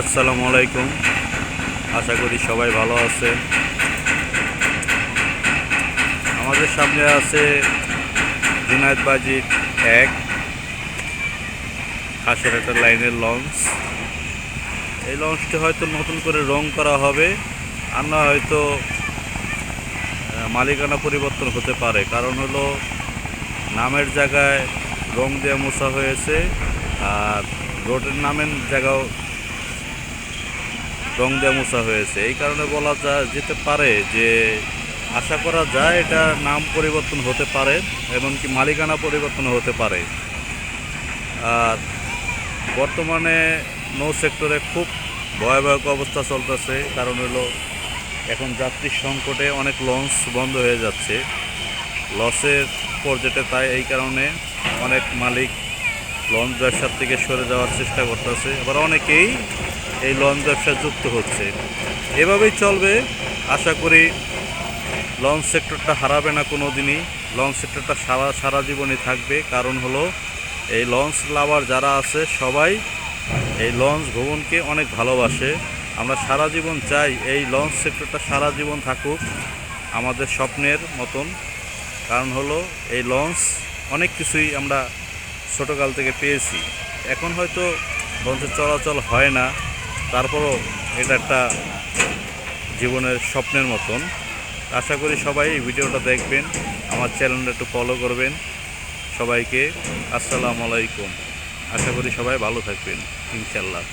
আসসালামু আলাইকুম। আশা করি সবাই ভালো আছে। আমাদের সামনে আছে জুনায়েদ বাজির এক খাসের একটা লাইনের লঞ্চ। এই লঞ্চটি হয়তো নতুন করে রং করা হবে, আর না হয়তো মালিকানা পরিবর্তন হতে পারে। কারণ হলো নামের জায়গায় রং দিয়ে মোছা হয়েছে, আর রোডের নামের জায়গাও রং দিয়ে মোছা হয়েছে। এই কারণে বলা যেতে পারে যে আশা করা যায় এটা নাম পরিবর্তন হতে পারে, এমনকি মালিকানা পরিবর্তন হতে পারে। আর বর্তমানে নৌ সেক্টরে খুব ভয়াবহ অবস্থা চলতেছে। কারণ হলো এখন যাত্রীর সংকটে অনেক লঞ্চ বন্ধ হয়ে যাচ্ছে, লসের পর্যায়ে। তাই এই কারণে অনেক মালিক লঞ্চ ব্যবসার থেকে সরে যাওয়ার চেষ্টা করতেছে, আবার অনেকেই এই লঞ্চ ব্যবসায় যুক্ত হচ্ছে। এভাবেই চলবে। আশা করি লঞ্চ সেক্টরটা হারাবে না কোনো দিনই। লঞ্চ সেক্টরটা সারা জীবনই থাকবে। কারণ হলো এই লঞ্চ লাভার যারা আছে সবাই এই লঞ্চ ভ্রমণকে অনেক ভালোবাসে। আমরা সারা জীবন চাই এই লঞ্চ সেক্টরটা সারা জীবন থাকুক আমাদের স্বপ্নের মতন। কারণ হলো এই লঞ্চ অনেক কিছুই আমরা ছোটোকাল থেকে পেয়েছি। এখন হয়তো লঞ্চের চলাচল হয় না, তারপরও এটা একটা জীবনের স্বপ্নের মতন। আশা করি সবাই এই ভিডিওটা দেখবেন, আমার চ্যানেলটা একটু ফলো করবেন। সবাইকে আসসালামু আলাইকুম। আশা করি সবাই ভালো থাকবেন ইনশাল্লাহ।